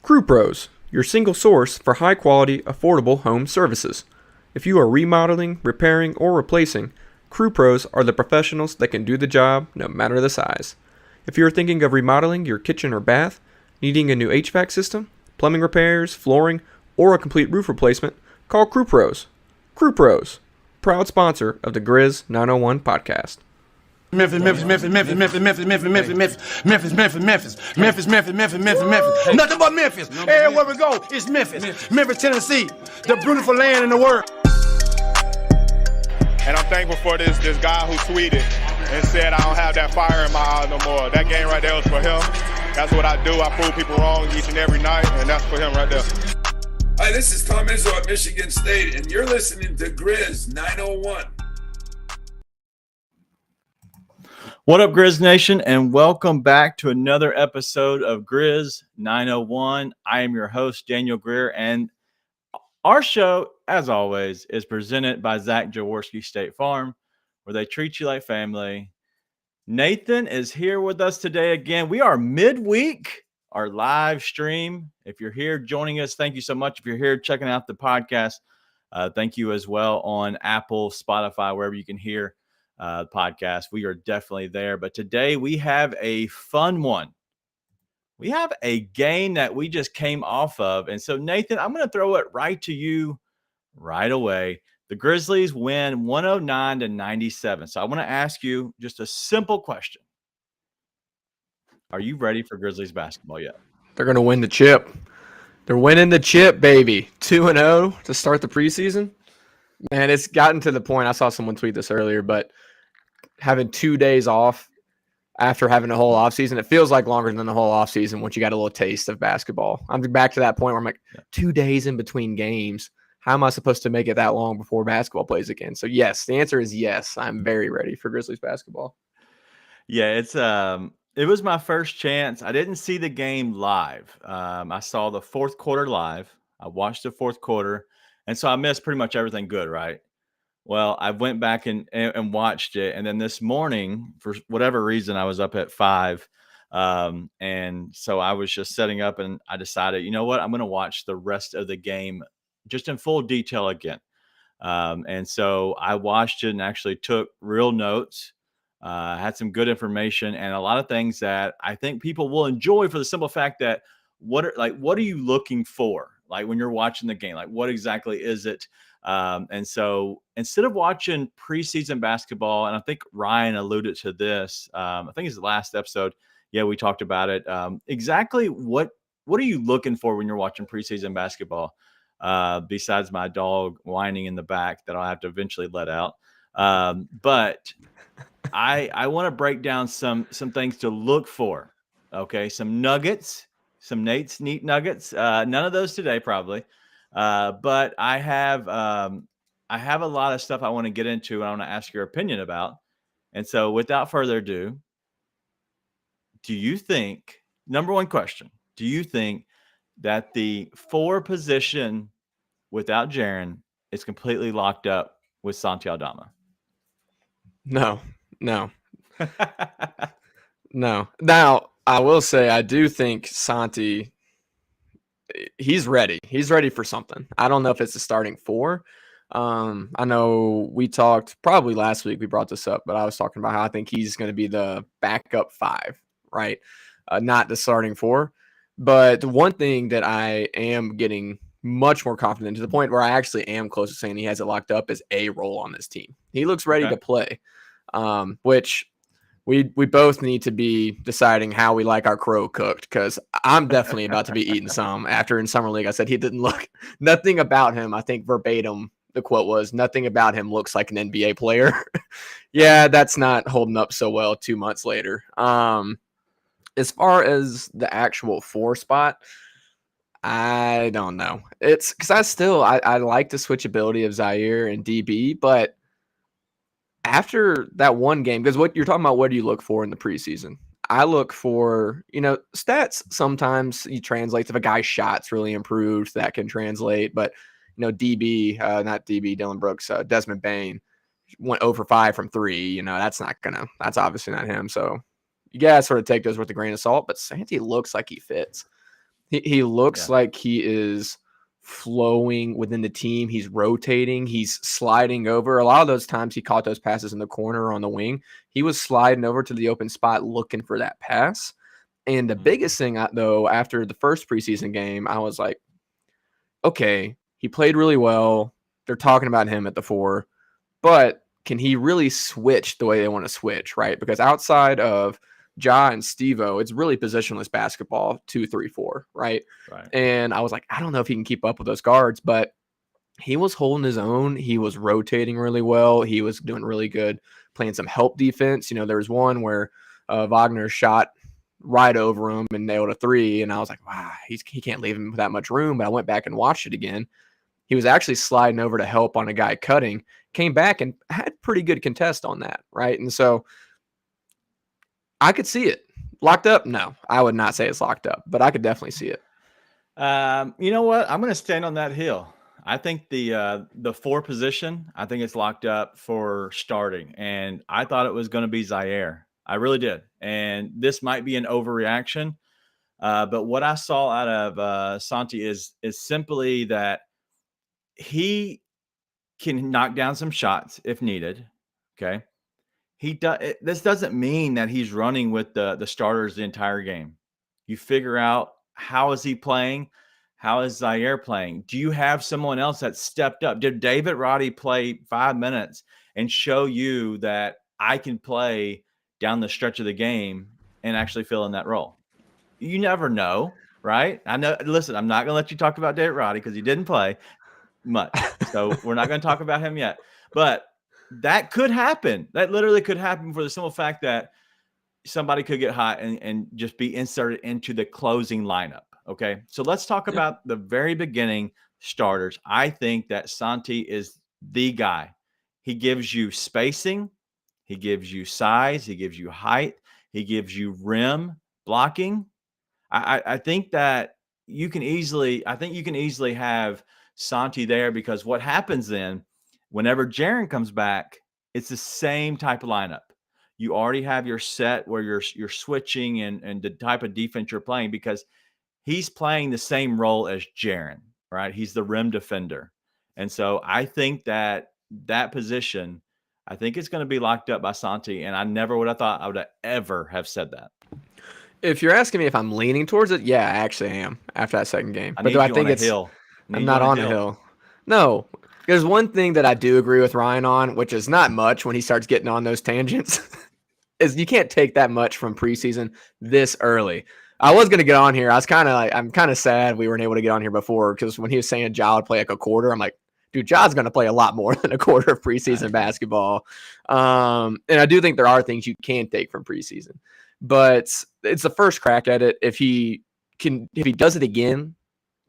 Crew Pros, your single source for high-quality, affordable home services. If you are remodeling, repairing, or replacing, Crew Pros are the professionals that can do the job no matter the size. If you are thinking of remodeling your kitchen or bath, needing a new HVAC system, plumbing repairs, flooring, or a complete roof replacement, call Crew Pros. Crew Pros, proud sponsor of the Grizz 901 podcast. Memphis. Nothing but Memphis. Everywhere we go, it's Memphis. Memphis, Tennessee, the beautiful land in the world. And I'm thankful for this guy who tweeted and said I don't have that fire in my eyes no more. That game right there was for him. That's what I do. I prove people wrong each and every night, and that's for him right there. Hi, this is Tom Izzo at Michigan State, and you're listening to Grizz 901. What up, Grizz Nation, and welcome back to another episode of Grizz 901. I am your host, Daniel Greer, and our show, as always, is presented by Zach Jaworski State Farm, where they treat you like family. Nathan is here with us today again. We are midweek, our live stream. If you're here joining us, thank you so much. If you're here checking out the podcast, thank you as well on Apple, Spotify, wherever you can hear podcast. We are definitely there. But today we have a fun one. We have a game that we just came off of. And so, Nathan, I'm going to throw it right to you right away. The Grizzlies win 109-97. So I want to ask you just a simple question. Are you ready for Grizzlies basketball yet? They're going to win the chip. They're winning the chip, baby. 2-0 to start the preseason. Man, it's gotten to the point. I saw someone tweet this earlier, but having 2 days off after having a whole offseason, it feels like longer than the whole offseason once you got a little taste of basketball. I'm back to that point where I'm like, 2 days in between games. How am I supposed to make it that long before basketball plays again? So, yes, the answer is yes. I'm very ready for Grizzlies basketball. Yeah, it was my first chance. I didn't see the game live. I saw the fourth quarter live. I watched the fourth quarter. And so I missed pretty much everything good, right? Well, I went back and watched it. And then this morning, for whatever reason, I was up at 5. And so I was just setting up and I decided, you know what? I'm going to watch the rest of the game just in full detail again. And so I watched it and actually took real notes, had some good information and a lot of things that I think people will enjoy for the simple fact that what are you looking for? Like when you're watching the game, like what exactly is it? And so instead of watching preseason basketball, and I think Ryan alluded to this, I think it's the last episode. Yeah, we talked about it. Exactly what are you looking for when you're watching preseason basketball? Besides my dog whining in the back that I'll have to eventually let out. But I want to break down some things to look for. Okay, some nuggets. Some Nate's neat nuggets. None of those today, probably. But I have a lot of stuff I want to get into and I want to ask your opinion about. And so without further ado, do you think, number one question, do you think that the 4 position without Jaren is completely locked up with Santi Aldama? No. No. Now, I will say I do think Santi, he's ready. He's ready for something. I don't know if it's a starting 4. I know we talked probably last week. We brought this up, but I was talking about how I think he's going to be the backup 5, right? Not the starting 4. But the one thing that I am getting much more confident to the point where I actually am close to saying he has it locked up is a role on this team. He looks ready to play, which we both need to be deciding how we like our crow cooked, because I'm definitely about to be eating some after in Summer League. I said he didn't look – nothing about him, I think verbatim, the quote was, nothing about him looks like an NBA player. Yeah, that's not holding up so well 2 months later. As far as the actual 4 spot, I don't know. It's because I like the switchability of Zaire and DB, but after that one game, because what you're talking about, what do you look for in the preseason? I look for, stats. Sometimes you translate if a guy's shot's really improved, that can translate. But, DB, not DB, Dylan Brooks, Desmond Bane went over 5 from 3. That's obviously not him. So you gotta sort of take those with a grain of salt. But Santi looks like he fits. He looks like he is flowing within the team. He's rotating. He's sliding over. A lot of those times he caught those passes in the corner or on the wing. He was sliding over to the open spot looking for that pass. And the biggest thing, though, after the first preseason game, I was like, okay, he played really well. They're talking about him at the 4, but can he really switch the way they want to switch, right? Because outside of Ja and Steve-O, it's really positionless basketball, 2, 3, 4, right? And I was like, I don't know if he can keep up with those guards, but he was holding his own. He was rotating really well. He was doing really good, playing some help defense. There was one where Wagner shot right over him and nailed a 3, and I was like, wow, he can't leave him with that much room. But I went back and watched it again. He was actually sliding over to help on a guy cutting, came back and had pretty good contest on that, right? And so I could see it. Locked up? No, I would not say it's locked up, but I could definitely see it. You know what? I'm going to stand on that hill. I think the 4 position, I think it's locked up for starting, and I thought it was going to be Zaire. I really did. And this might be an overreaction, but what I saw out of Santi is simply that he can knock down some shots if needed. Okay. This doesn't mean that he's running with the starters the entire game. You figure out, how is he playing? How is Zaire playing? Do you have someone else that stepped up? Did David Roddy play 5 minutes and show you that I can play down the stretch of the game and actually fill in that role? You never know, right? I know. Listen, I'm not going to let you talk about David Roddy because he didn't play much. So we're not going to talk about him yet. But that could happen. That literally could happen for the simple fact that somebody could get hot and just be inserted into the closing lineup. Okay. So let's talk about the very beginning starters. I think that Santi is the guy. He gives you spacing. He gives you size. He gives you height. He gives you rim blocking. I think that you can easily have Santi there, because what happens then, whenever Jaren comes back, it's the same type of lineup. You already have your set where you're switching and the type of defense you're playing, because he's playing the same role as Jaren, right? He's the rim defender. And so I think that position, I think it's going to be locked up by Santi, and I never would have thought I would have ever have said that. If you're asking me if I'm leaning towards it, yeah, I actually am after that second game. But do I think it's hill? I'm not on a hill. No. There's one thing that I do agree with Ryan on, which is not much when he starts getting on those tangents, is you can't take that much from preseason this early. I was going to get on here. I'm kind of sad we weren't able to get on here before, because when he was saying Ja would play like a quarter, I'm like, dude, Ja's going to play a lot more than a quarter of preseason basketball. And I do think there are things you can take from preseason, but it's the first crack at it. If he does it again,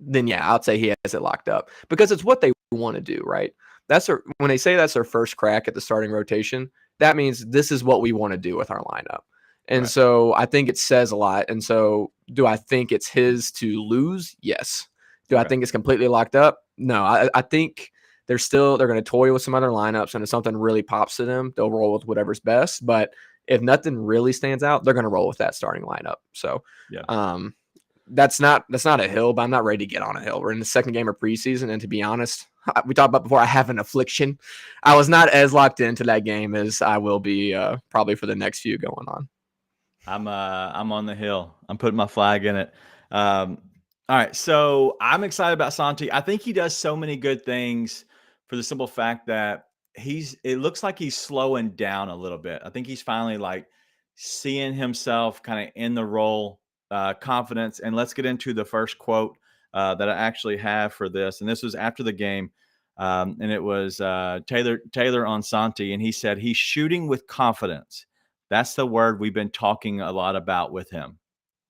then yeah, I'd say he has it locked up, because it's what they want to do, right? When they say that's their first crack at the starting rotation, that means this is what we want to do with our lineup. And so I think it says a lot. And so do I think it's his to lose? Yes. Do I think it's completely locked up? No, I think they're going to toy with some other lineups, and if something really pops to them, they'll roll with whatever's best. But if nothing really stands out, they're going to roll with that starting lineup. So that's not a hill, but I'm not ready to get on a hill. We're in the second game of preseason, and to be honest, we talked about before, I have an affliction. I was not as locked into that game as I will be probably for the next few going on. I'm on the hill. I'm putting my flag in it. All right, so I'm excited about Santi. I think he does so many good things, for the simple fact that it looks like he's slowing down a little bit. I think he's finally like seeing himself kind of in the role, confidence. And let's get into the first quote that I actually have for this. And this was after the game. And it was Taylor on Santi. And he said, he's shooting with confidence. That's the word we've been talking a lot about with him.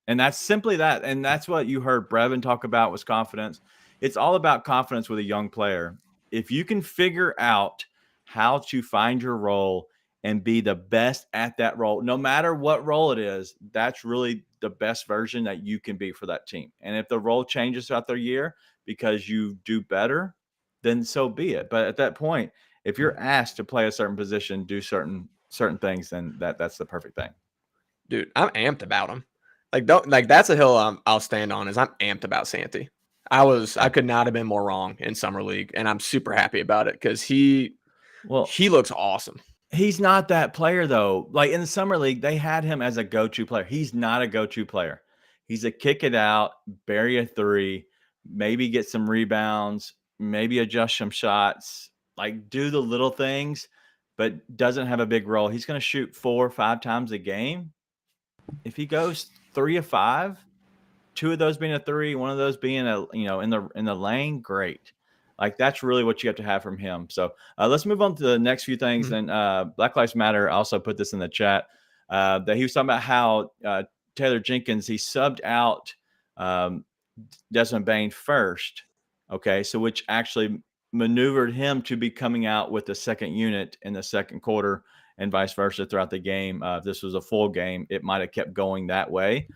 And that's simply that. And that's what you heard Brevin talk about, was confidence. It's all about confidence with a young player. If you can figure out how to find your role and be the best at that role, no matter what role it is, that's really the best version that you can be for that team. And if the role changes throughout the year because you do better, then so be it. But at that point, if you're asked to play a certain position, do certain things, then that's the perfect thing. Dude, I'm amped about him. That's a hill I'll stand on. Is I'm amped about Santi. I could not have been more wrong in summer league, and I'm super happy about it because he looks awesome. He's not that player though. Like in the summer league, they had him as a go-to player. He's not a go-to player. He's a kick it out, bury a three, maybe get some rebounds, maybe adjust some shots, like do the little things, but doesn't have a big role. He's going to shoot 4 or 5 times a game. If he goes 3 of 5, 2 of those being a three, one of those being in the lane, great. Like that's really what you have to have from him. So let's move on to the next few things. And Black Lives Matter also put this in the chat that he was talking about how Taylor Jenkins, he subbed out Desmond Bain first. Okay, so which actually maneuvered him to be coming out with the second unit in the second quarter and vice versa throughout the game. If this was a full game, it might have kept going that way.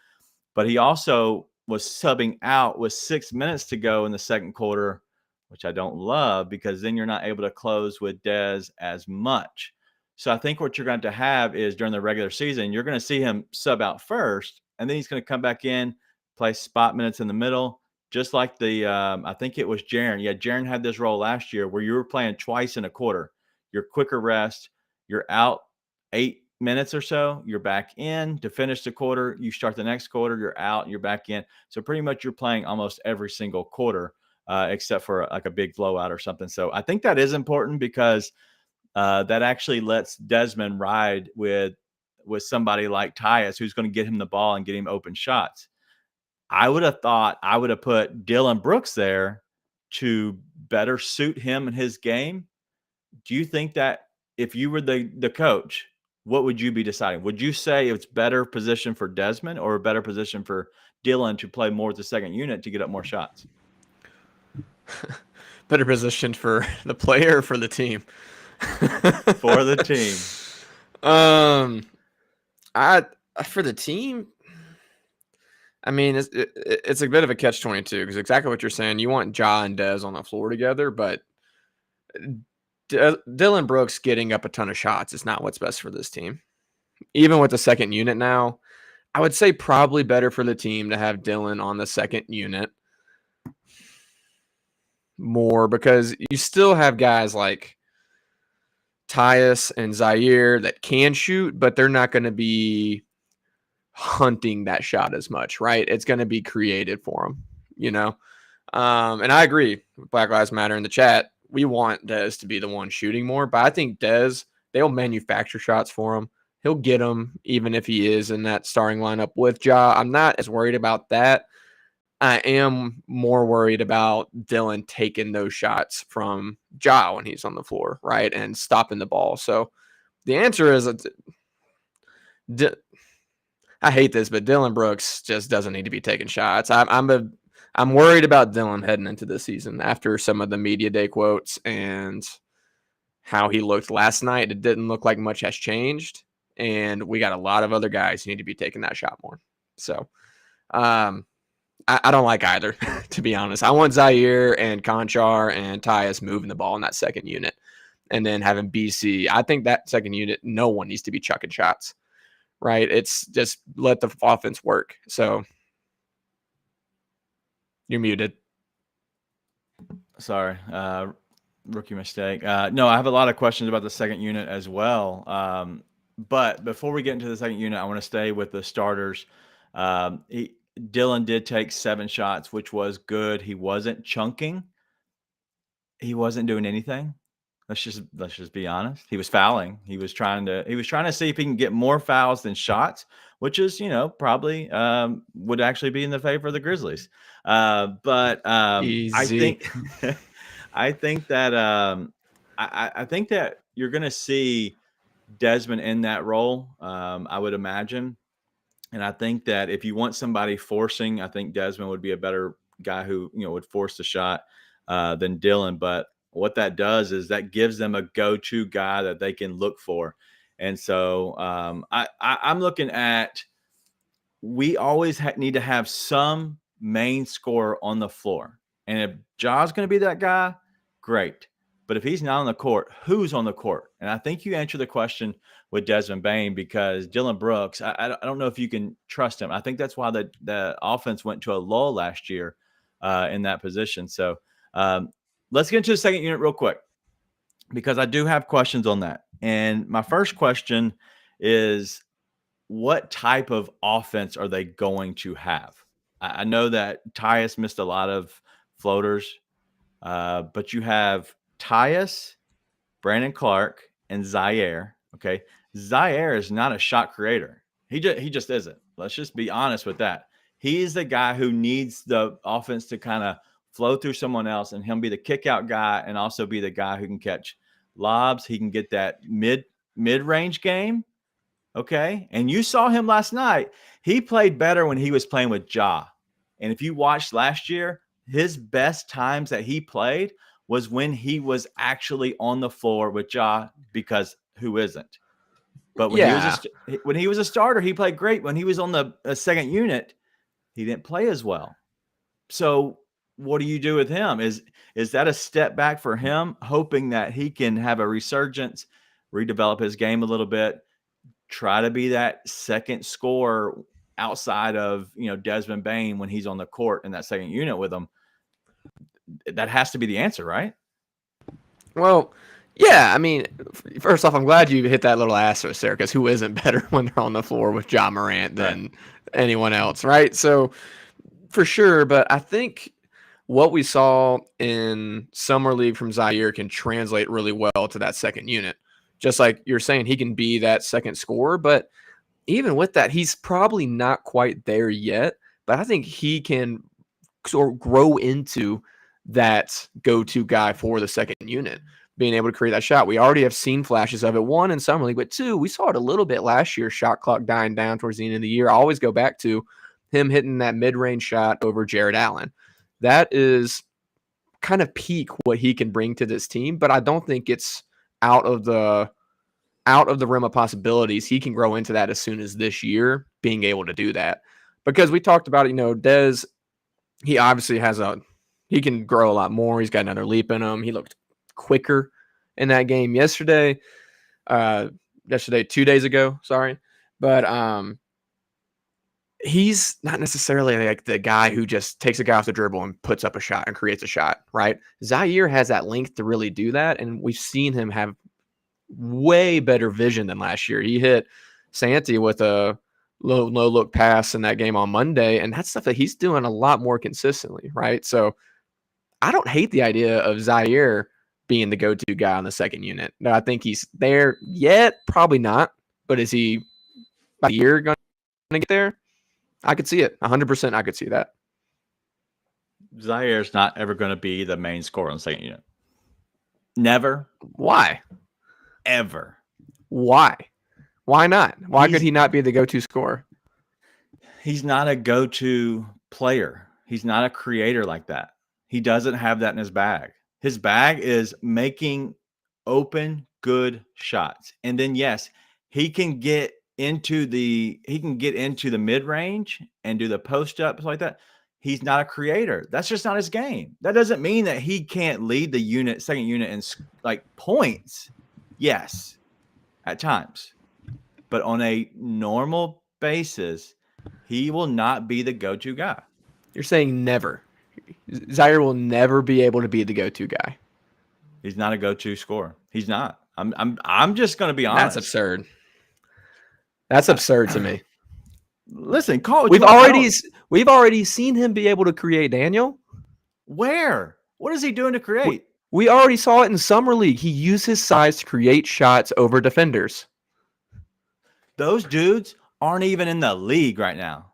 But he also was subbing out with 6 minutes to go in the second quarter, which I don't love because then you're not able to close with Dez as much. So I think what you're going to have is during the regular season, you're going to see him sub out first, and then he's going to come back in, play spot minutes in the middle, just like I think it was Jaren. Yeah, Jaren had this role last year where you were playing twice in a quarter. Your quicker rest, you're out 8 minutes or so, you're back in to finish the quarter. You start the next quarter, you're out, you're back in. So pretty much you're playing almost every single quarter, except for like a big blowout or something. So I think that is important because that actually lets Desmond ride with somebody like Tyus, who's going to get him the ball and get him open shots. I would have thought I would have put Dylan Brooks there to better suit him and his game. Do you think that if you were the coach, what would you be deciding? Would you say it's better position for Desmond or a better position for Dylan to play more with the second unit to get up more shots? Better position for the player or for the team? For the team. For the team, I mean, it's a bit of a catch-22 because exactly what you're saying. You want Ja and Dez on the floor together, but Dylan Brooks getting up a ton of shots is not what's best for this team. Even with the second unit now, I would say probably better for the team to have Dylan on the second unit more because you still have guys like Tyus and Zaire that can shoot, but they're not going to be hunting that shot as much, right? It's going to be created for them, And I agree with Black Lives Matter in the chat. We want Dez to be the one shooting more, but I think Dez, they'll manufacture shots for him. He'll get them even if he is in that starting lineup with Ja. I'm not as worried about that. I am more worried about Dylan taking those shots from Ja when he's on the floor, right, and stopping the ball. So the answer is, I hate this, but Dylan Brooks just doesn't need to be taking shots. I'm worried about Dylan heading into this season after some of the media day quotes and how he looked last night. It didn't look like much has changed, and we got a lot of other guys who need to be taking that shot more. So, I don't like either, to be honest. I want Zaire and Konchar and Tyus moving the ball in that second unit and then having BC. I think that second unit, no one needs to be chucking shots, right? It's just let the offense work. So you're muted. Sorry. Rookie mistake. No, I have a lot of questions about the second unit as well. But before we get into the second unit, I want to stay with the starters. Dylan did take 7 shots, which was good. He wasn't chunking. He wasn't doing anything. Let's just be honest. He was fouling. He was trying to see if he can get more fouls than shots, which is, probably would actually be in the favor of the Grizzlies. But I think I think that you're going to see Desmond in that role. I would imagine. And I think that if you want somebody forcing, I think Desmond would be a better guy who, would force the shot than Dylan. But what that does is that gives them a go-to guy that they can look for. And so I'm looking at, we always need to have some main scorer on the floor. And if Ja's going to be that guy, great. But if he's not on the court, who's on the court? And I think you answer the question with Desmond Bane, because Dylan Brooks, I don't know if you can trust him. I think that's why the offense went to a lull last year in that position. So let's get into the second unit real quick, because I do have questions on that. And my first question is, what type of offense are they going to have? I know that Tyus missed a lot of floaters, but you have Tyus, Brandon Clark, and Zaire. Okay. Zaire is not a shot creator. He just isn't. Let's just be honest with that. He's the guy who needs the offense to kind of flow through someone else, and he'll be the kick out guy and also be the guy who can catch lobs. He can get that mid-range game. Okay. And you saw him last night. He played better when he was playing with Ja. And if you watched last year, his best times that he played was when he was actually on the floor with Ja, because who isn't? But when he was a starter, he played great. When he was on the second unit, he didn't play as well. So what do you do with him? Is that a step back for him, hoping that he can have a resurgence, redevelop his game a little bit, try to be that second scorer outside of, Desmond Bane when he's on the court in that second unit with him? That has to be the answer, right? Well, yeah. I mean, first off, I'm glad you hit that little asterisk there, because who isn't better when they're on the floor with Ja Morant than anyone else, right? So for sure. But I think what we saw in Summer League from Zaire can translate really well to that second unit. Just like you're saying, he can be that second scorer, but even with that, he's probably not quite there yet. But I think he can sort of grow into that go-to guy for the second unit, being able to create that shot. We already have seen flashes of it, one in Summer League, but two, we saw it a little bit last year, shot clock dying down towards the end of the year. I always go back to him hitting that mid-range shot over Jared Allen. That is kind of peak what he can bring to this team, but I don't think it's out of the realm of possibilities. He can grow into that as soon as this year, being able to do that. Because we talked about it, Dez, he obviously he can grow a lot more. He's got another leap in him. He looked quicker in that game yesterday, 2 days ago, sorry. But he's not necessarily like the guy who just takes a guy off the dribble and puts up a shot and creates a shot, right? Zaire has that length to really do that, and we've seen him have way better vision than last year. He hit Santi with a low look pass in that game on Monday, and that's stuff that he's doing a lot more consistently, right? So I don't hate the idea of Zaire being the go-to guy on the second unit. No, I think he's there yet, probably not, but is he by the year going to get there? I could see it. 100% I could see that. Zaire's not ever going to be the main scorer on the second unit. Never. Why? Ever. Why? Why not? Why could he not be the go-to scorer? He's not a go-to player. He's not a creator like that. He doesn't have that in his bag. His bag is making open, good shots. And then, yes, he can get into the mid-range and do the post-ups like that. He's not a creator. That's just not his game. That doesn't mean that he can't lead the second unit in like points. Yes, at times. But on a normal basis, he will not be the go-to guy. You're saying never. Zaire will never be able to be the go-to guy. He's not a go-to scorer. He's not. I'm just going to be honest. That's absurd. That's absurd to me. Listen, we've already seen him be able to create, Daniel. Where? What is he doing to create? We already saw it in Summer League. He used his size to create shots over defenders. Those dudes aren't even in the league right now.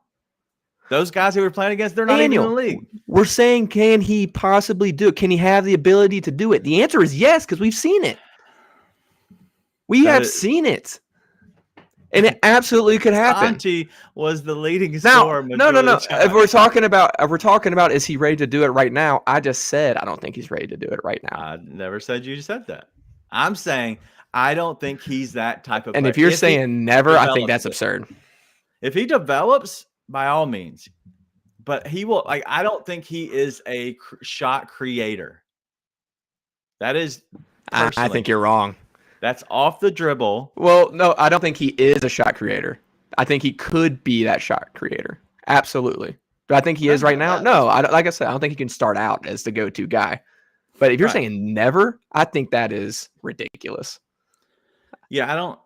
Those guys who we're playing against, they're not even in the league. We're saying, can he possibly do it? Can he have the ability to do it? The answer is yes, because we've seen it. We have seen it. And it absolutely could happen. Santi was the leading scorer. No. If we're talking about is he ready to do it right now? I just said I don't think he's ready to do it right now. I never said you said that. I'm saying I don't think he's that type of player. And if you're saying never, I think that's absurd. If he develops, by all means. But he will, I don't think he is a shot creator. That is I personally. think you're wrong. That's off the dribble. Well, no, I don't think he is a shot creator. I think he could be that shot creator. Absolutely. But I think he is right now. No, like I said, I don't think he can start out as the go-to guy. But if you're saying never, I think that is ridiculous. Yeah, I don't.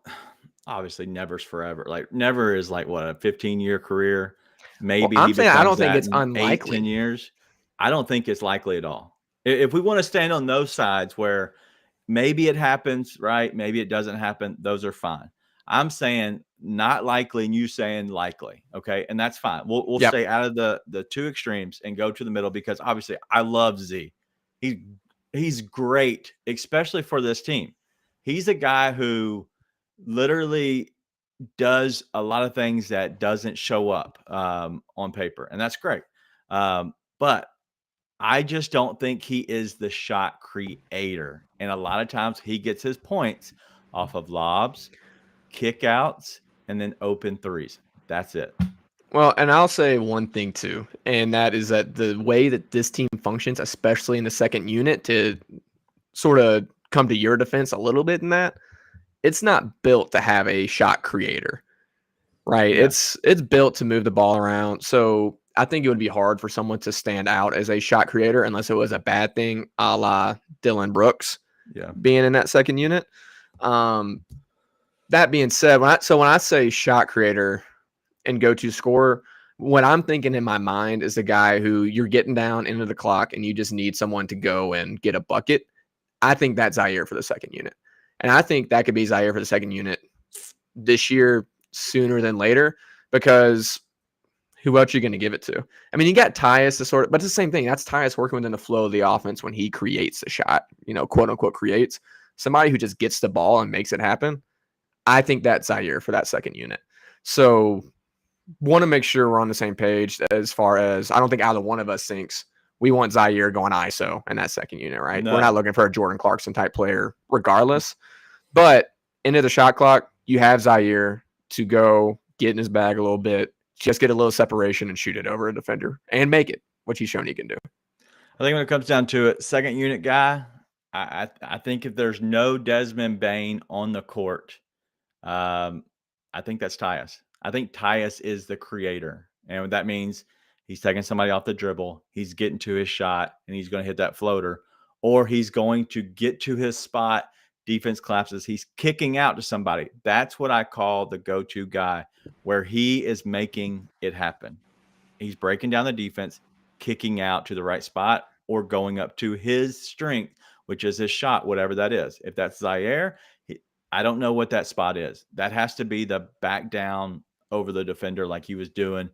Obviously, never's forever. Like never is like what, a 15-year career. Maybe I'm he saying becomes I don't think that it's in unlikely. 8-10 years. I don't think it's likely at all. If we want to stand on those sides where maybe it happens, right? Maybe it doesn't happen. Those are fine. I'm saying not likely, and you saying likely. Okay, and that's fine. We'll stay out of the two extremes and go to the middle because obviously I love Z. He's great, especially for this team. He's a guy who literally does a lot of things that doesn't show up on paper, and that's great. But I just don't think he is the shot creator. And a lot of times he gets his points off of lobs, kickouts, and then open threes. That's it. Well, and I'll say one thing too, and that is that the way that this team functions, especially in the second unit, to sort of come to your defense a little bit in that, it's not built to have a shot creator, right? Yeah. It's built to move the ball around. So I think it would be hard for someone to stand out as a shot creator unless it was a bad thing, a la Dylan Brooks being in that second unit. That being said, when I say shot creator and go-to scorer, what I'm thinking in my mind is the guy who you're getting down into the clock and you just need someone to go and get a bucket. I think that's Zaire for the second unit. And I think that could be Zaire for the second unit this year sooner than later, because who else are you going to give it to? I mean, you got Tyus to sort of, but it's the same thing. That's Tyus working within the flow of the offense when he creates the shot, quote unquote creates. Somebody who just gets the ball and makes it happen. I think that's Zaire for that second unit. So want to make sure we're on the same page as far as I don't think either one of us thinks we want Zaire going ISO in that second unit, right? No. We're not looking for a Jordan Clarkson type player regardless. But into the shot clock, you have Zaire to go get in his bag a little bit, just get a little separation and shoot it over a defender and make it, which he's shown he can do. I think when it comes down to it, second unit guy, I think if there's no Desmond Bane on the court, I think that's Tyus. I think Tyus is the creator. And that means he's taking somebody off the dribble, he's getting to his shot, and he's going to hit that floater, or he's going to get to his spot, defense collapses, he's kicking out to somebody. That's what I call the go-to guy, where he is making it happen. He's breaking down the defense, kicking out to the right spot, or going up to his strength, which is his shot, whatever that is. If that's Zaire, I don't know what that spot is. That has to be the back down over the defender like he was doing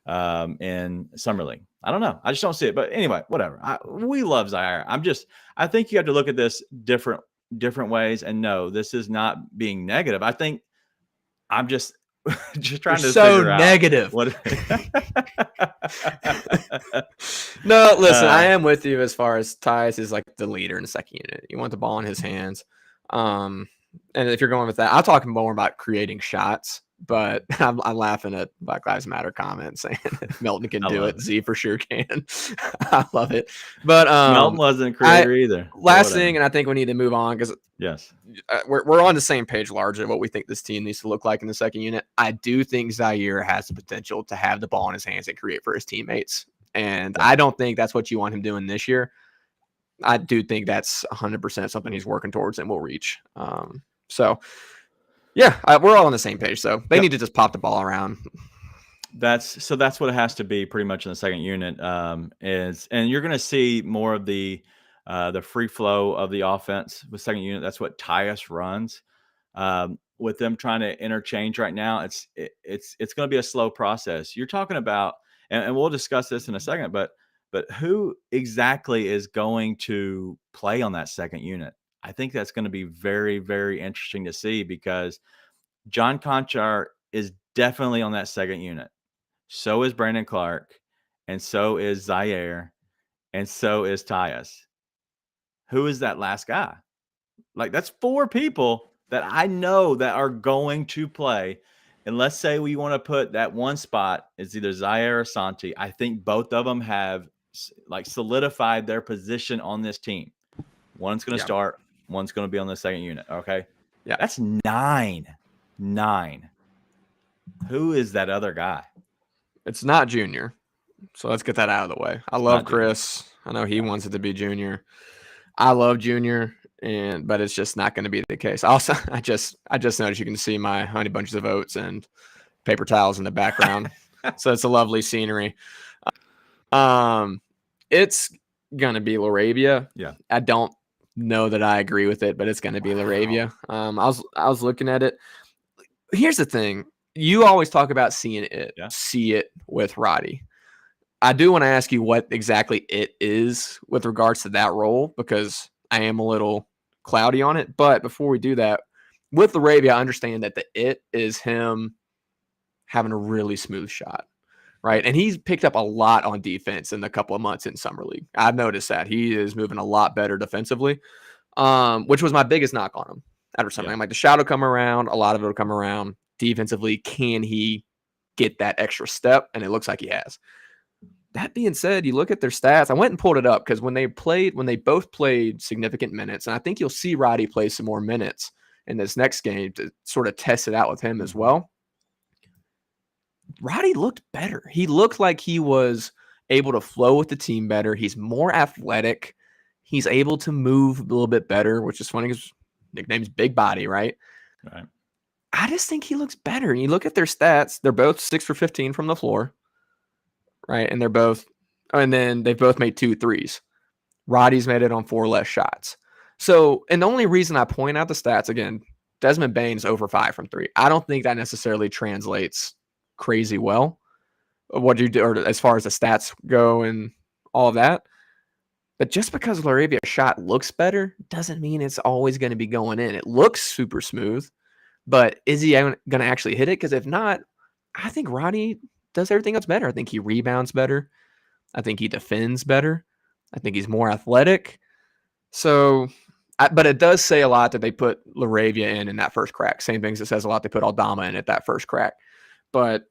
in Summer League. I don't know. I just don't see it. But anyway, whatever. We love Zaire. I think you have to look at this different ways. And no, this is not being negative. I think I'm just trying to figure out negative. What No, listen, I am with you as far as Tyus is like the leader in the second unit. You want the ball in his hands. And if you're going with that, I'll talk more about creating shots, but I'm laughing at Black Lives Matter comment saying if Melton can do it, Z for sure can. I love it. But Melton wasn't a creator either. Last thing, and I think we need to move on because yes, we're on the same page largely what we think this team needs to look like in the second unit. I do think Zaire has the potential to have the ball in his hands and create for his teammates. And I don't think that's what you want him doing this year. I do think that's 100% something he's working towards and will reach. So, yeah, we're all on the same page. So they need to just pop the ball around. That's what it has to be pretty much in the second unit. And you're going to see more of the free flow of the offense with second unit. That's what Tyus runs. With them trying to interchange right now, it's going to be a slow process. You're talking about, and we'll discuss this in a second, but who exactly is going to play on that second unit? I think that's going to be very, very interesting to see because John Konchar is definitely on that second unit. So is Brandon Clark, and so is Zaire, and so is Tyus. Who is that last guy? Like, that's four people that I know that are going to play. And let's say we want to put that one spot, it's either Zaire or Santi. I think both of them have like solidified their position on this team. One's going to start. One's going to be on the second unit. Okay. Yeah. That's 9. Who is that other guy? It's not Junior. So let's get that out of the way. I love Chris. I know he wants it to be Junior. I love Junior, but it's just not going to be the case. Also, I just noticed you can see my honey bunches of oats and paper towels in the background. So it's a lovely scenery. It's gonna be Laravia. Yeah. I don't know that I agree with it, but it's gonna be Laravia. I was looking at it. Here's the thing. You always talk about seeing it. Yeah. See it with Roddy. I do want to ask you what exactly it is with regards to that role, because I am a little cloudy on it. But before we do that, with Laravia, I understand that the it is him having a really smooth shot, right? And he's picked up a lot on defense in the couple of months in Summer League. I've noticed that he is moving a lot better defensively, which was my biggest knock on him after Summer League. I'm like, the shot will come around, a lot of it will come around. Defensively, can he get that extra step? And it looks like he has. That being said, you look at their stats. I went and pulled it up because when they both played significant minutes, and I think you'll see Roddy play some more minutes in this next game to sort of test it out with him as well. Roddy looked better. He looked like he was able to flow with the team better. He's more athletic. He's able to move a little bit better, which is funny because his nickname's Big Body, right? Right. I just think he looks better. And you look at their stats, they're both 6 for 15 from the floor. Right. And they've both made 2 threes. Roddy's made it on 4 less shots. So, and the only reason I point out the stats, again, Desmond Bane's over 5 from 3. I don't think that necessarily translates crazy well. What do you do, or as far as the stats go and all of that. But just because Laravia's shot looks better doesn't mean it's always going to be going in. It looks super smooth, but is he going to actually hit it? Because if not, I think Roddy does everything else better. I think he rebounds better. I think he defends better. I think he's more athletic. So, but it does say a lot that they put Laravia in that first crack. Same things it says a lot they put Aldama in at that first crack. But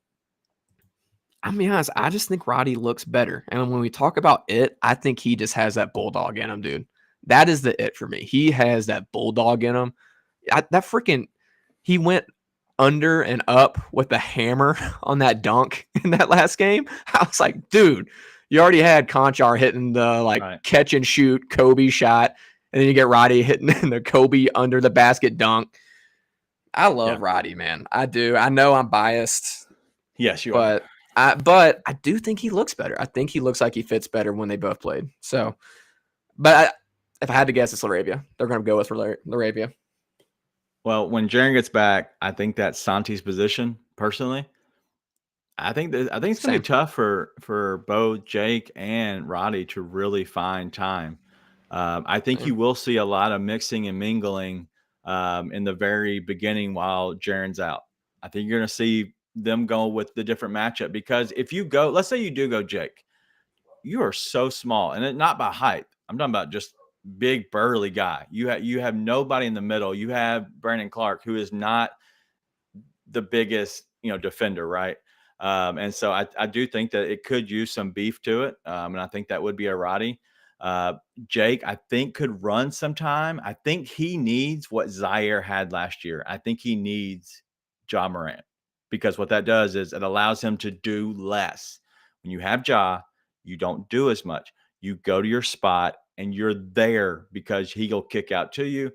I'm being honest, I just think Roddy looks better. And when we talk about it, I think he just has that bulldog in him, dude. That is the it for me. He has that bulldog in him. He went under and up with the hammer on that dunk in that last game. I was like, dude, you already had Konchar hitting the catch and shoot Kobe shot, and then you get Roddy hitting the Kobe under the basket dunk. I love Roddy, man. I do. I know I'm biased. Yes, you are. But I do think he looks better. I think he looks like he fits better when they both played. So, but if I had to guess, it's Laravia. They're going to go with Laravia. Well, when Jaren gets back, I think that's Santi's position. Personally, I think it's going to be tough for both Jake and Roddy to really find time. I think you will see a lot of mixing and mingling in the very beginning while Jaren's out. I think you're going to see them go with the different matchup, because if you go, let's say you do go Jake, you are so small, and not by height. I'm talking about just big burly guy. You have nobody in the middle. You have Brandon Clark, who is not the biggest defender, right? And so I do think that it could use some beef to it, and I think that would be a Roddy. Jake, I think, could run sometime. I think he needs what Zaire had last year. I think he needs Ja Morant, because what that does is it allows him to do less. When you have Ja, you don't do as much. You go to your spot and you're there because he'll kick out to you.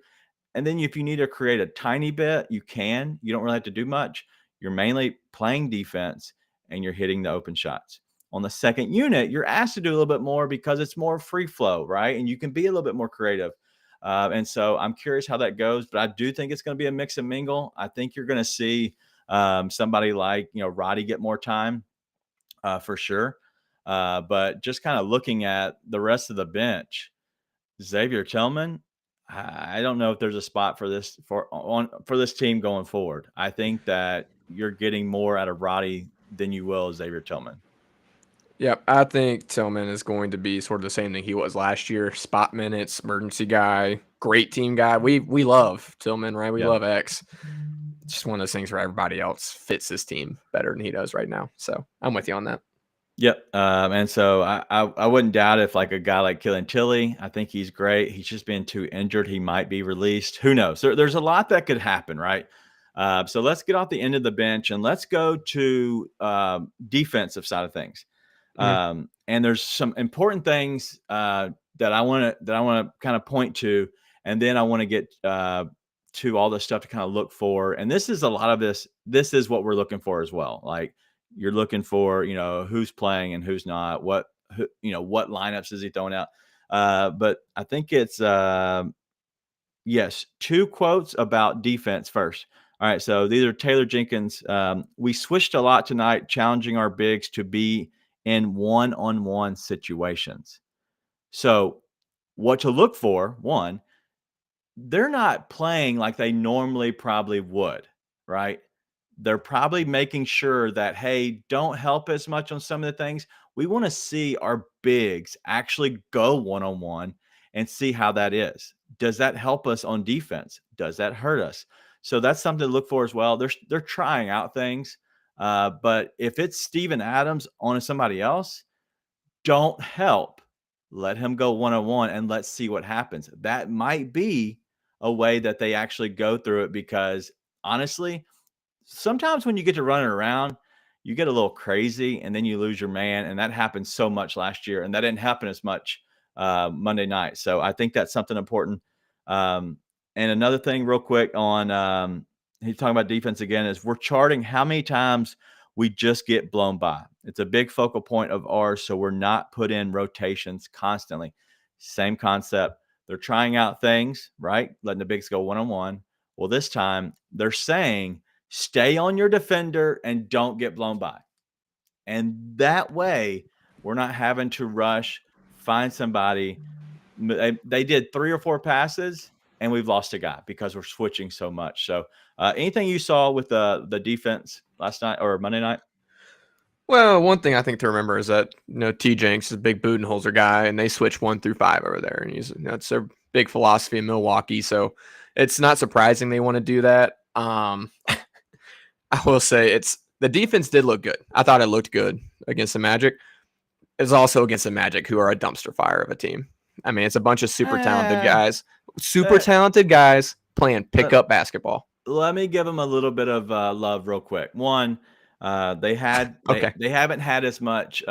And then if you need to create a tiny bit, you can. You don't really have to do much. You're mainly playing defense and you're hitting the open shots. On the second unit, you're asked to do a little bit more because it's more free flow, right? And you can be a little bit more creative. And so I'm curious how that goes, but I do think it's going to be a mix and mingle. I think you're going to see somebody like, Roddy get more time for sure. But just kind of looking at the rest of the bench, Xavier Tillman, I don't know if there's a spot for this team going forward. I think that you're getting more out of Roddy than you will Xavier Tillman. Yep, I think Tillman is going to be sort of the same thing he was last year. Spot minutes, emergency guy, great team guy. We love Tillman, right? We love X. Just one of those things where everybody else fits this team better than he does right now. So I'm with you on that. Yep. And so I wouldn't doubt if like a guy like Killian Tilly, I think he's great. He's just been too injured. He might be released. Who knows? There's a lot that could happen, right? So let's get off the end of the bench and let's go to defensive side of things. And there's some important things that I want to kind of point to, and then I want to get to all the stuff to kind of look for. And this is a lot of this. This is what we're looking for as well. Like you're looking for, who's playing and who's not. What lineups is he throwing out? But I think it's yes, 2 quotes about defense first. All right, so these are Taylor Jenkins. We switched a lot tonight, challenging our bigs to be in one-on-one situations. So what to look for, one, they're not playing like they normally probably would, right? They're probably making sure that, hey, don't help as much on some of the things. We want to see our bigs actually go one-on-one and see how that is. Does that help us on defense? Does that hurt us? So that's something to look for as well. They're trying out things. But if it's Steven Adams on somebody else, don't help. Let him go one-on-one and let's see what happens. That might be a way that they actually go through it because honestly, sometimes when you get to run it around, you get a little crazy and then you lose your man. And that happened so much last year. And that didn't happen as much Monday night. So I think that's something important. And another thing real quick on he's talking about defense again is we're charting how many times we just get blown by. It's a big focal point of ours. So we're not put in rotations constantly. Same concept. They're trying out things, right? Letting the bigs go one-on-one. Well, this time they're saying, stay on your defender and don't get blown by. And that way, we're not having to rush, find somebody. They did 3 or 4 passes, and we've lost a guy because we're switching so much. So anything you saw with the defense last night or Monday night? Well, one thing I think to remember is that, T. Jenks is a big Budenholzer guy, and they switch 1 through 5 over there. And it's their big philosophy in Milwaukee. So it's not surprising they want to do that. I will say the defense did look good. I thought it looked good against the Magic. It's also against the Magic, who are a dumpster fire of a team. I mean, it's a bunch of super talented guys playing pickup basketball. Let me give them a little bit of love real quick. One, they haven't had as much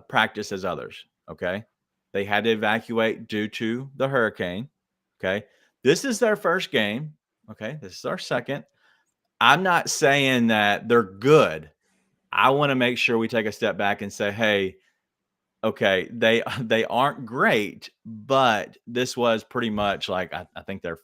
practice as others. Okay. They had to evacuate due to the hurricane. Okay. This is their first game. Okay. This is our second. I'm not saying that they're good. I want to make sure we take a step back and say, hey, okay, they aren't great, but this was pretty much like I think their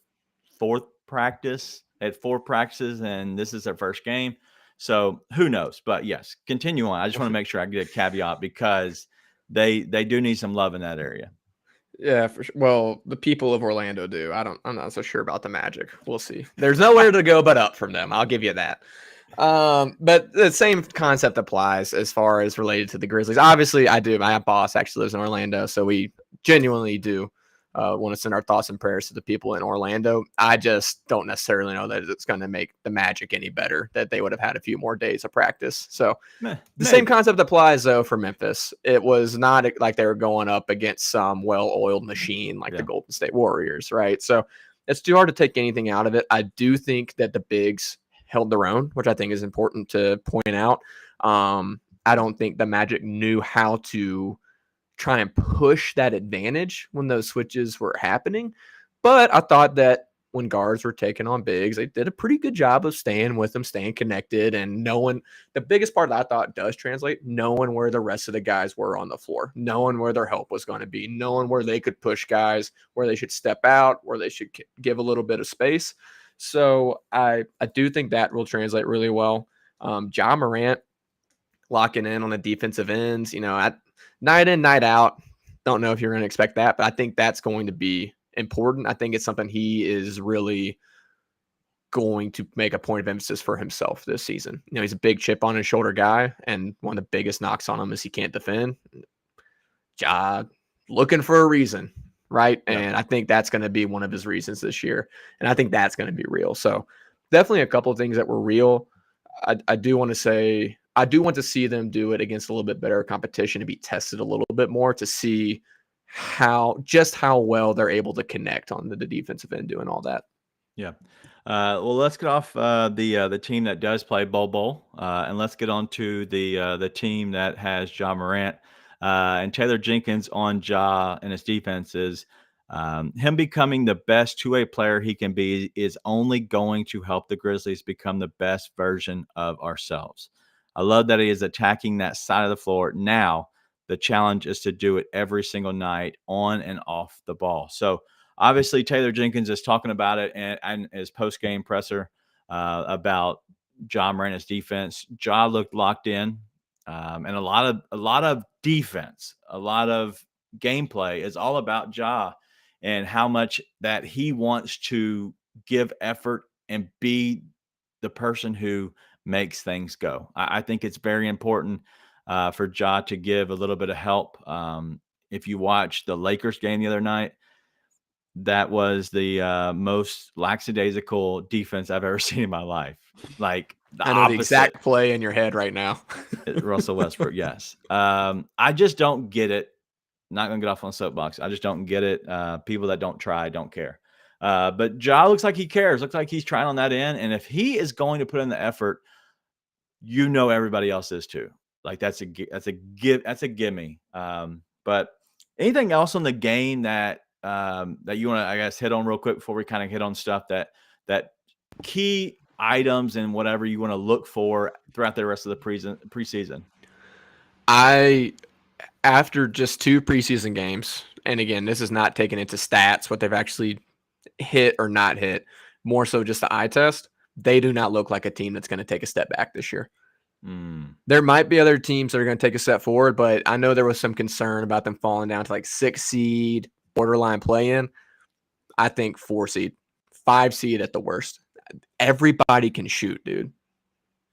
4th practice at 4 practices, and this is their first game. So who knows? But yes, continue on. I just want to make sure I get a caveat because they do need some love in that area. Yeah, for sure. Well, the people of Orlando do. I'm not so sure about the Magic. We'll see. There's nowhere to go but up from them. I'll give you that. But the same concept applies as far as related to the Grizzlies. Obviously, I do. My boss actually lives in Orlando, so we genuinely do want to send our thoughts and prayers to the people in Orlando. I just don't necessarily know that it's going to make the Magic any better, that they would have had a few more days of practice. So the same concept applies, though, for Memphis. It was not like they were going up against some well-oiled machine like the Golden State Warriors, right? So it's too hard to take anything out of it. I do think that the bigs held their own, which I think is important to point out. I don't think the Magic knew how to try and push that advantage when those switches were happening. But I thought that when guards were taking on bigs, they did a pretty good job of staying with them, staying connected, and knowing the biggest part that I thought does translate, knowing where the rest of the guys were on the floor, knowing where their help was going to be, knowing where they could push guys, where they should step out, where they should give a little bit of space. So I do think that will translate really well. Ja Morant locking in on the defensive ends, at night in, night out. Don't know if you're going to expect that, but I think that's going to be important. I think it's something he is really going to make a point of emphasis for himself this season. He's a big chip on his shoulder guy, and one of the biggest knocks on him is he can't defend. Ja looking for a reason, right? Yeah. And I think that's going to be one of his reasons this year. And I think that's going to be real. So definitely a couple of things that were real. I do want to say I do want to see them do it against a little bit better competition to be tested a little bit more to see how well they're able to connect on the defensive end doing all that. Yeah. Well, let's get off the team that does play Bowl, and let's get on to the team that has Ja Morant and Taylor Jenkins on Ja and his defenses. Him becoming the best two-way player he can be is only going to help the Grizzlies become the best version of ourselves. I love that he is attacking that side of the floor. Now, the challenge is to do it every single night on and off the ball. So, obviously, Taylor Jenkins is talking about it and his post-game presser about Ja Morant's defense. Ja looked locked in, and a lot of defense, a lot of gameplay is all about Ja and how much that he wants to give effort and be the person who makes things go. I think it's very important for Ja to give a little bit of help. If you watch the Lakers game the other night, that was the most lackadaisical defense I've ever seen in my life. Like the I know opposite. the exact play in your head right now. Russell Westbrook, yes. I just don't get it. Not going to get off on a soapbox. I just don't get it. People that don't try don't care. But Ja looks like he cares. Looks like he's trying on that end. And if he is going to put in the effort, everybody else is too. Like that's a gimme. But anything else on the game that you want to, I guess, hit on real quick before we kind of hit on stuff that key items and whatever you want to look for throughout the rest of the preseason? After just 2 preseason games, and again, this is not taken into stats, what they've actually hit or not hit, more so just the eye test, they do not look like a team that's going to take a step back this year. There might be other teams that are going to take a step forward, but I know there was some concern about them falling down to like 6 seed, borderline play-in. I think 4 seed, 5 seed at the worst. Everybody can shoot, dude.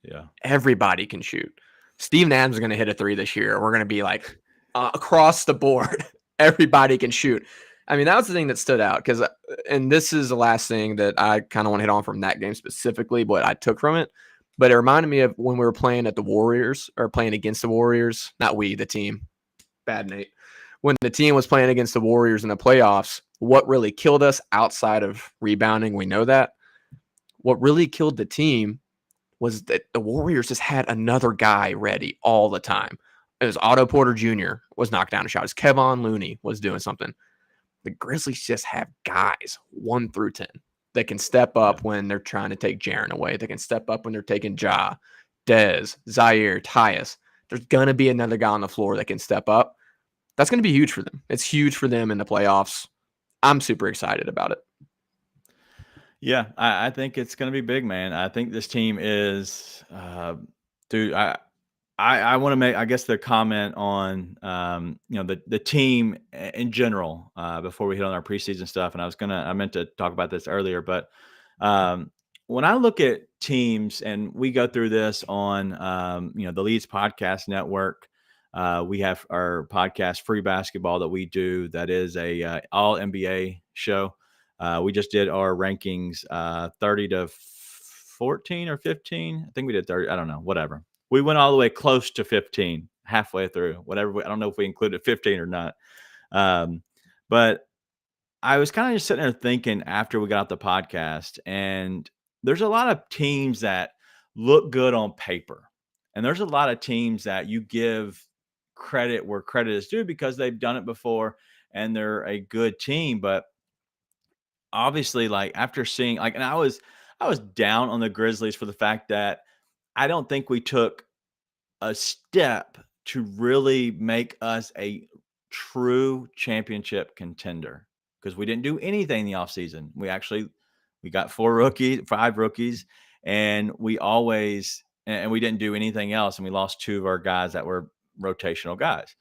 Yeah. Everybody can shoot. Steven Adams is going to hit a 3 this year. We're going to be like across the board. Everybody can shoot. I mean, that was the thing that stood out because, and this is the last thing that I kind of want to hit on from that game specifically, what I took from it. But it reminded me of when we were playing at the Warriors or playing against the Warriors. Not we, the team. Bad Nate. When the team was playing against the Warriors in the playoffs, what really killed us outside of rebounding, we know that. What really killed the team was that the Warriors just had another guy ready all the time. It was Otto Porter Jr. was knocked down a shot. It was Kevon Looney was doing something. The Grizzlies just have guys 1 through 10 that can step up when they're trying to take Jaren away. They can step up when they're taking Ja, Dez, Zaire, Tyus. There's going to be another guy on the floor that can step up. That's going to be huge for them. It's huge for them in the playoffs. I'm super excited about it. Yeah, I think it's going to be big, man. I think this team is, dude. I want to make, I guess, the comment on, the team in general before we hit on our preseason stuff. And I meant to talk about this earlier, but when I look at teams, and we go through this on, the Leeds Podcast Network. We have our podcast, Free Basketball, that we do. That is a all NBA show. We just did our rankings 30 to 14 or 15. I think we did 30. I don't know, whatever. We went all the way close to 15, halfway through, whatever. I don't know if we included 15 or not. But I was kind of just sitting there thinking after we got off the podcast, and there's a lot of teams that look good on paper. And there's a lot of teams that you give credit where credit is due because they've done it before and they're a good team. But obviously, like after seeing, like, and I was down on the Grizzlies for the fact that I don't think we took a step to really make us a true championship contender because we didn't do anything in the offseason. We got 5 rookies, and we didn't do anything else. And we lost 2 of our guys that were rotational guys.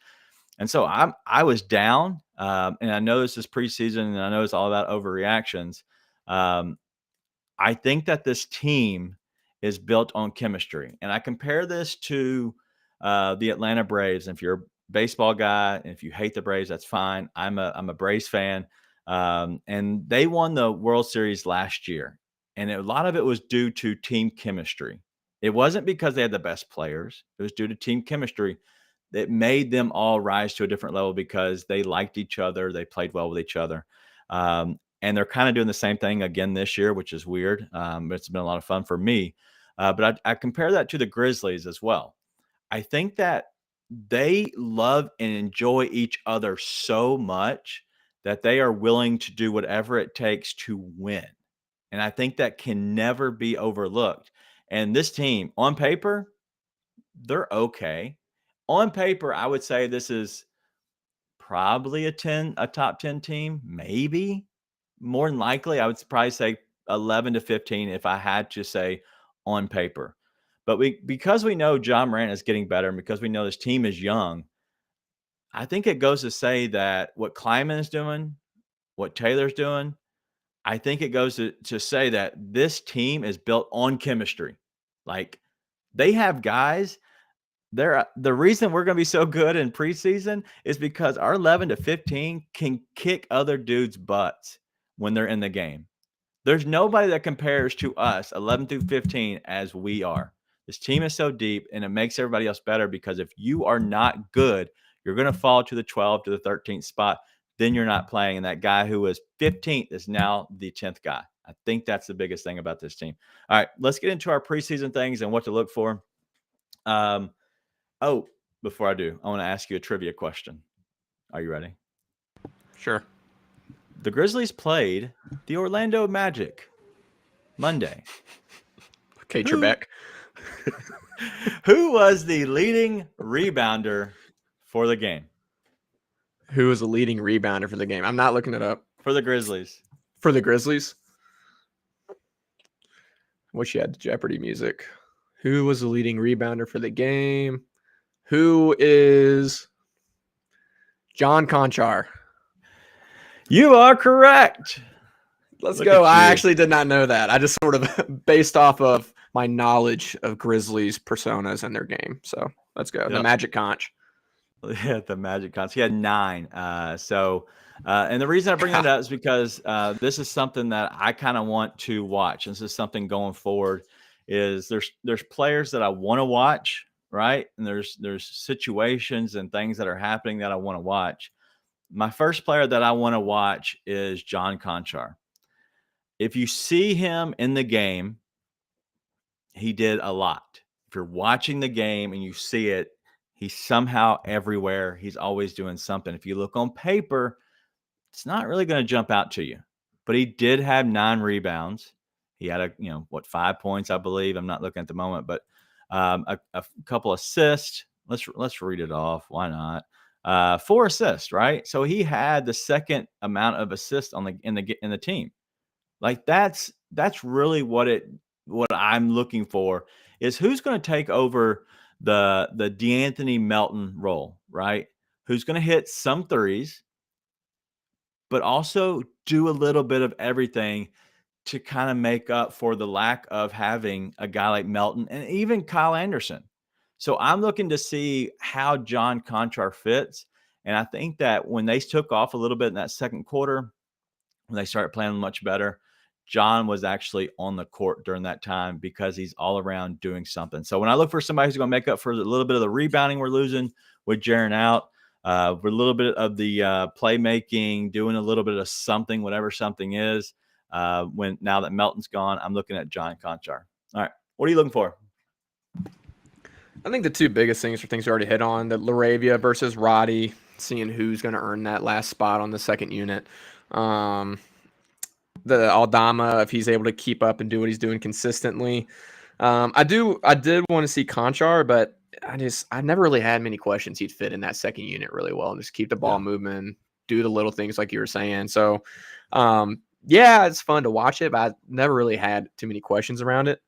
And so I was down, and I know this is preseason, and I know it's all about overreactions. I think that this team is built on chemistry, and I compare this to the Atlanta Braves. And if you're a baseball guy, and if you hate the Braves, that's fine. I'm a Braves fan, and they won the World Series last year, and a lot of it was due to team chemistry. It wasn't because they had the best players. It was due to team chemistry that made them all rise to a different level because they liked each other. They played well with each other. And they're kind of doing the same thing again this year, which is weird. But it's been a lot of fun for me. But I compare that to the Grizzlies as well. I think that they love and enjoy each other so much that they are willing to do whatever it takes to win. And I think that can never be overlooked. And this team, on paper, they're okay. On paper, I would say this is probably a top 10 team, maybe. More than likely, I would probably say 11 to 15 if I had to say on paper. But because we know John Morant is getting better and because we know this team is young, I think it goes to say that what Kleiman is doing, what Taylor's doing, I think it goes to say that this team is built on chemistry. Like, they have guys. The reason we're going to be so good in preseason is because our 11 to 15 can kick other dudes' butts when they're in the game. There's nobody that compares to us 11 through 15 as we are. This team is so deep, and it makes everybody else better because if you are not good, you're going to fall to the 12th to the 13th spot. Then you're not playing. And that guy who was 15th is now the 10th guy. I think that's the biggest thing about this team. All right, let's get into our preseason things and what to look for. Before I do, I want to ask you a trivia question. Are you ready? Sure. The Grizzlies played the Orlando Magic Monday. Okay, Trebek. Who was the leading rebounder for the game? Who was the leading rebounder for the game? I'm not looking it up. For the Grizzlies. For the Grizzlies? Wish you had the Jeopardy music. Who was the leading rebounder for the game? Who is John Konchar? You are correct. Let's go. I actually did not know that. I just sort of based off of my knowledge of Grizzlies personas and their game. So let's go. Yep. The Magic Conch. Yeah, the Magic Conch. He had 9. And the reason I bring that up is because this is something that I kind of want to watch. This is something going forward. Is there's players that I want to watch, right? And there's situations and things that are happening that I want to watch. My first player that I want to watch is John Konchar. If you see him in the game, he did a lot. If you're watching the game and you see it, he's somehow everywhere. He's always doing something. If you look on paper, it's not really going to jump out to you. But he did have 9 rebounds. He had 5 points, I believe. I'm not looking at the moment, but a couple assists. Let's read it off. Why not? 4 assists, right? So he had the second amount of assists in the team. Like that's really what I'm looking for is who's going to take over the DeAnthony Melton role, right? Who's going to hit some threes, but also do a little bit of everything to kind of make up for the lack of having a guy like Melton and even Kyle Anderson. So I'm looking to see how John Konchar fits. And I think that when they took off a little bit in that second quarter, when they started playing much better, John was actually on the court during that time because he's all around doing something. So when I look for somebody who's going to make up for a little bit of the rebounding we're losing with Jaren out, with a little bit of the playmaking, doing a little bit of something, whatever something is, now that Melton's gone, I'm looking at John Konchar. All right. What are you looking for? I think the 2 biggest things are things we already hit on, the Laravia versus Roddy, seeing who's going to earn that last spot on the second unit. The Aldama, if he's able to keep up and do what he's doing consistently. I did want to see Konchar, but I never really had many questions he'd fit in that second unit really well and just keep the ball moving, do the little things like you were saying. So, it's fun to watch it, but I never really had too many questions around it.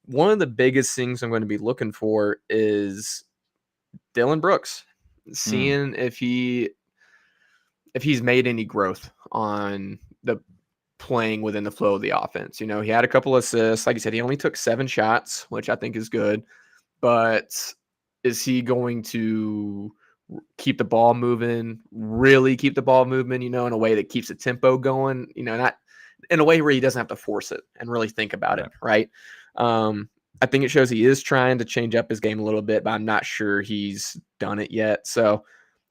One of the biggest things I'm going to be looking for is Dylan Brooks, seeing if he's made any growth on the playing within the flow of the offense. He had a couple assists. Like you said, he only took 7 shots, which I think is good. But is he going to keep the ball moving, really keep the ball moving, in a way that keeps the tempo going, not in a way where he doesn't have to force it and really think about it, right? I think it shows he is trying to change up his game a little bit, but I'm not sure he's done it yet. So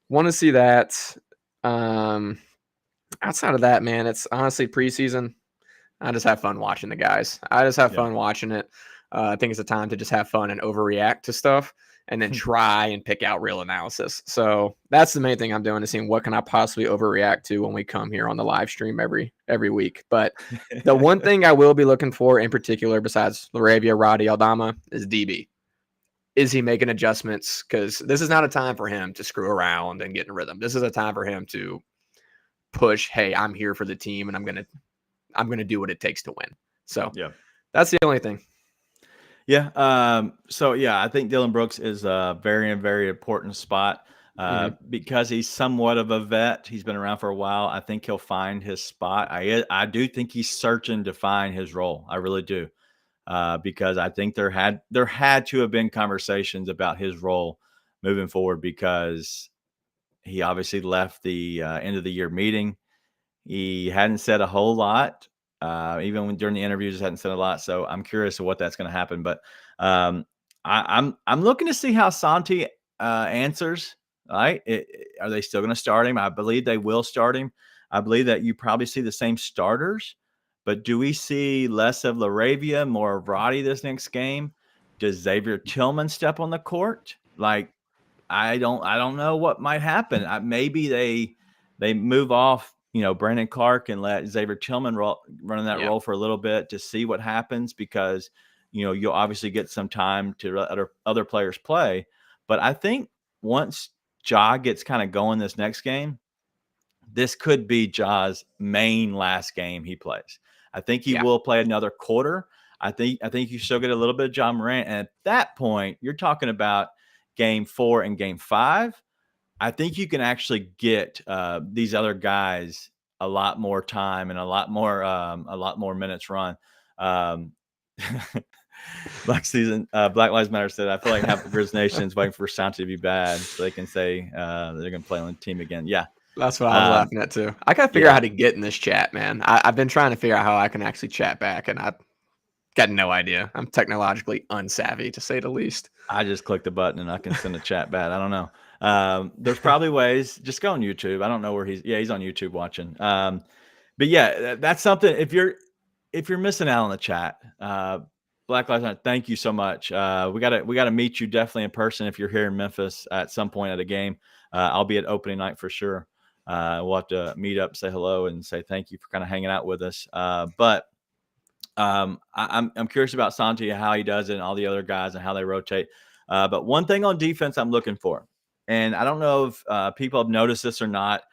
want to see that. Outside of that, man, it's honestly preseason. I just have fun watching the guys. I just have fun watching it. I think it's a time to just have fun and overreact to stuff and then try and pick out real analysis. So that's the main thing I'm doing, is seeing what can I possibly overreact to when we come here on the live stream every week. But the one thing I will be looking for in particular, besides Laravia, Roddy, Aldama, is DB. Is he making adjustments? Because this is not a time for him to screw around and get in rhythm. This is a time for him to push, hey, I'm here for the team and I'm gonna do what it takes to win. So that's the only thing. So I think Dylan Brooks is a very, very important spot because he's somewhat of a vet. He's been around for a while. I think he'll find his spot. I do think he's searching to find his role. I really do. Because I think there had to have been conversations about his role moving forward, because he obviously left the end of the year meeting. He hadn't said a whole lot. Even when during the interviews, hadn't said a lot. So I'm curious of what that's going to happen. But I'm looking to see how Santi answers. Right? Are they still going to start him? I believe they will start him. I believe that you probably see the same starters. But do we see less of Laravia, more of Roddy this next game? Does Xavier Tillman step on the court? Like, I don't know what might happen. Maybe they move off, Brandon Clark and let Xavier Tillman run that role for a little bit to see what happens, because you'll obviously get some time to other players play. But I think once Ja gets kind of going this next game, this could be Ja's main last game he plays. I think he will play another quarter. I think you still get a little bit of Ja Morant. And at that point, you're talking about game 4 and game 5. I think you can actually get these other guys a lot more time and a lot more minutes run. Black Lives Matter said, I feel like half the Grizz Nation is waiting for Santi to be bad so they can say they're going to play on the team again. Yeah. That's what I was laughing at too. I got to figure out how to get in this chat, man. I've been trying to figure out how I can actually chat back, and I've got no idea. I'm technologically unsavvy, to say the least. I just clicked the button and I can send a chat back. I don't know. There's probably ways. Just go on YouTube. I don't know where he's on YouTube watching. But that's something. If you're missing out on the chat, Black Lives Matter, thank you so much. We gotta meet you definitely in person if you're here in Memphis at some point at a game. I'll be at opening night for sure. We'll have to meet up, say hello, and say thank you for kind of hanging out with us. But I'm curious about Santi, how he does it, and all the other guys and how they rotate. But one thing on defense I'm looking for, and I don't know if people have noticed this or not.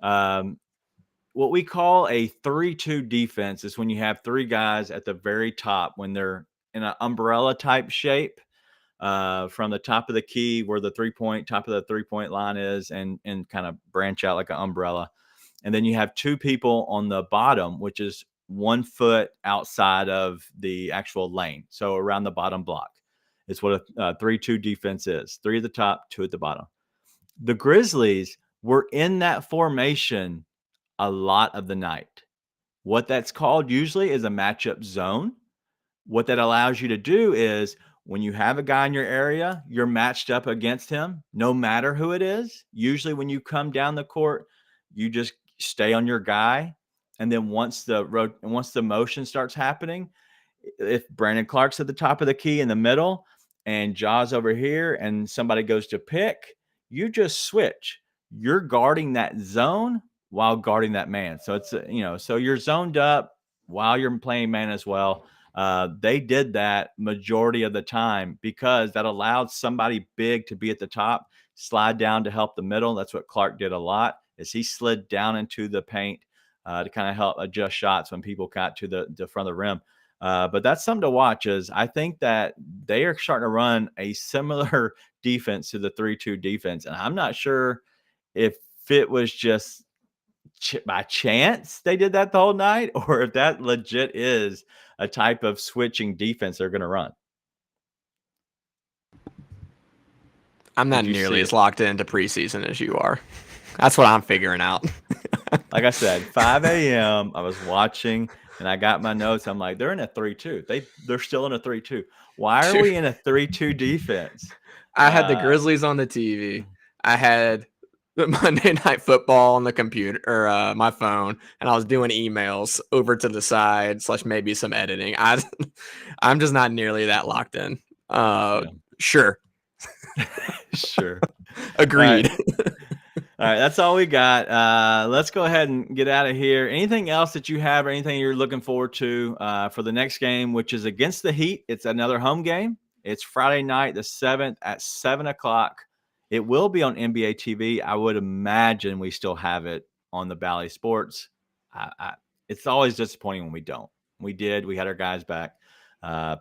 What we call a 3-2 defense is when you have 3 guys at the very top, when they're in an umbrella type shape. From the top of the key where the top of the 3-point line is, and kind of branch out like an umbrella. And then you have 2 people on the bottom, which is 1 foot outside of the actual lane. So around the bottom block is what a 3-2 defense is. 3 at the top, 2 at the bottom. The Grizzlies were in that formation a lot of the night. What that's called usually is a matchup zone. What that allows you to do is, when you have a guy in your area, you're matched up against him, no matter who it is. Usually when you come down the court, you just stay on your guy. And then once the motion starts happening, if Brandon Clark's at the top of the key in the middle and Ja's over here and somebody goes to pick, you just switch. You're guarding that zone while guarding that man. So it's, so you're zoned up while you're playing man as well. They did that majority of the time because that allowed somebody big to be at the top, slide down to help the middle. That's what Clark did a lot, is he slid down into the paint to kind of help adjust shots when people got to the front of the rim. But that's something to watch, is I think that they are starting to run a similar defense to the 3-2 defense. And I'm not sure if it was just by chance they did that the whole night, or if that legit is a type of switching defense they're going to run. I'm not nearly as locked into preseason as you are. That's what I'm figuring out. Like I said, 5 a.m. I was watching, And I got my notes. I'm like, they're in a 3-2. They're still in a 3-2. Why are we in a 3-2 defense? I had the Grizzlies on the TV. I had the Monday Night Football on the computer or my phone, and I was doing emails over to the side / maybe some editing. I'm just not nearly that locked in. Sure. Sure. Agreed. All right, that's all we got. Let's go ahead and get out of here. Anything else that you have or anything you're looking forward to for the next game, which is against the Heat? It's another home game. It's Friday night, the 7th at 7 o'clock. It will be on NBA TV. I would imagine we still have it on the Bally Sports. It's always disappointing when we don't. We did. We had our guys back.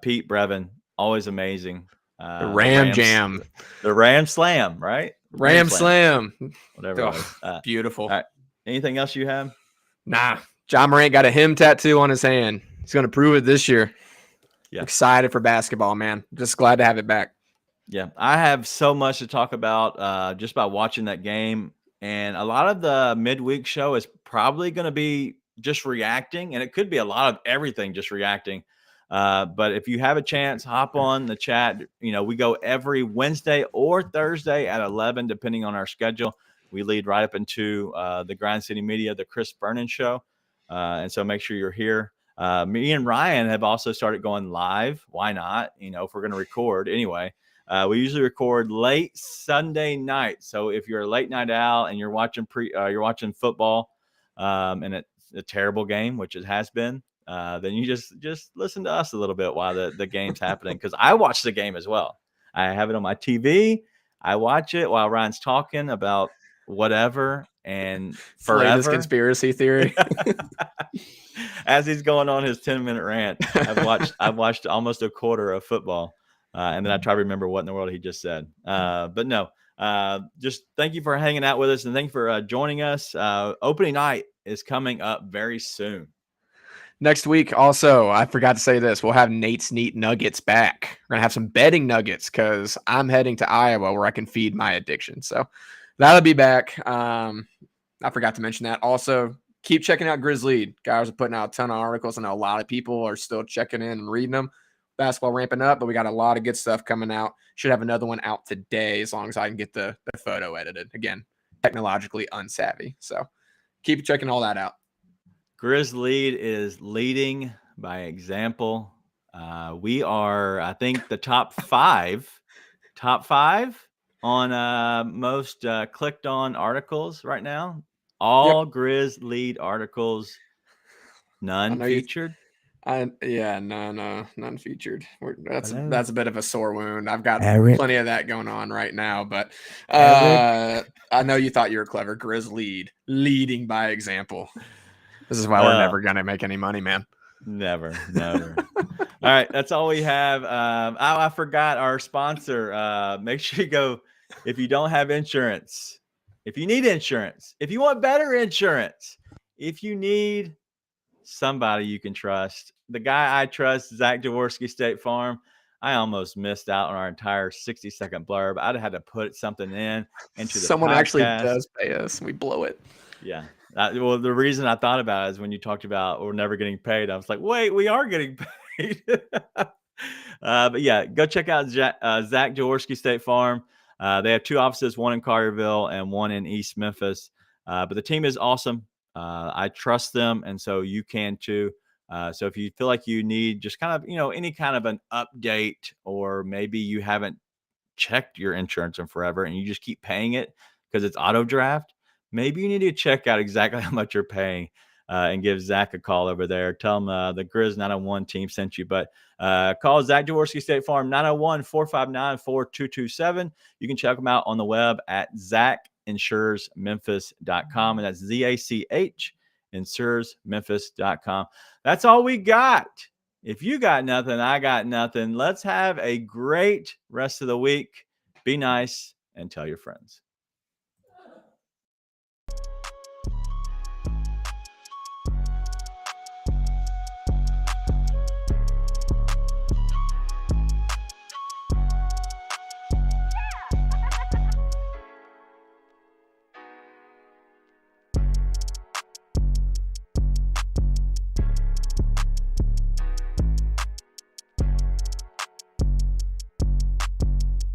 Pete, Brevin, always amazing. The Ram Jam. The Ram Slam, right? Ram Slam. Whatever. Beautiful. All right. Anything else you have? Nah. John Morant got a him tattoo on his hand. He's going to prove it this year. Yeah. Excited for basketball, man. Just glad to have it back. Yeah. I have so much to talk about just by watching that game. And a lot of the midweek show is probably going to be just reacting. And it could be a lot of everything just reacting. But if you have a chance, hop on the chat. We go every Wednesday or Thursday at 11, depending on our schedule. We lead right up into the Grind City Media, the Chris Vernon Show. And so make sure you're here. Me and Ryan have also started going live. Why not? If we're going to record anyway. We usually record late Sunday night. So if you're a late night owl and you're watching football, and it's a terrible game, which it has been, then you just listen to us a little bit while the game's happening. Because I watch the game as well. I have it on my TV. I watch it while Ryan's talking about whatever and forever. Latest conspiracy theory. As he's going on his 10-minute rant, I've watched almost a quarter of football, and then I try to remember what in the world he just said. But no, just thank you for hanging out with us, and thank you for joining us. Opening night is coming up very soon. Next week, also, I forgot to say this. We'll have Nate's Neat Nuggets back. We're going to have some betting nuggets because I'm heading to Iowa where I can feed my addiction. So that'll be back. I forgot to mention that. Also, keep checking out Grizzly. Guys are putting out a ton of articles. I know a lot of people are still checking in and reading them. Basketball ramping up, but we got a lot of good stuff coming out. Should have another one out today as long as I can get the photo edited. Again, technologically unsavvy. So keep checking all that out. Grizz Lead is leading by example. We are, I think, the top five on most clicked on articles right now. All Grizz Lead articles, none featured. None featured. That's a bit of a sore wound. I've got plenty of that going on right now, but I know you thought you were clever. Grizz Lead, leading by example. This is why we're never going to make any money, man. Never. All right. That's all we have. I forgot our sponsor. Make sure you go, if you don't have insurance, if you need insurance, if you want better insurance, if you need somebody you can trust, the guy I trust, Zach Jaworski, State Farm. I almost missed out on our entire 60-second blurb. I'd have had to put something into the Someone podcast. Actually does pay us. We blow it. Yeah. Well, the reason I thought about it is when you talked about we're never getting paid. I was like, wait, we are getting paid. But yeah, go check out Zach Jaworski State Farm. They have 2 offices, one in Collierville and one in East Memphis. But the team is awesome. I trust them, and so you can too. So if you feel like you need just kind of, any kind of an update, or maybe you haven't checked your insurance in forever and you just keep paying it because it's auto draft, maybe you need to check out exactly how much you're paying and give Zach a call over there. Tell him the Grizz 901 team sent you. But call Zach Jaworski State Farm, 901-459-4227. You can check them out on the web at ZachInsuresMemphis.com. And that's ZACH, InsuresMemphis.com. That's all we got. If you got nothing, I got nothing. Let's have a great rest of the week. Be nice and tell your friends.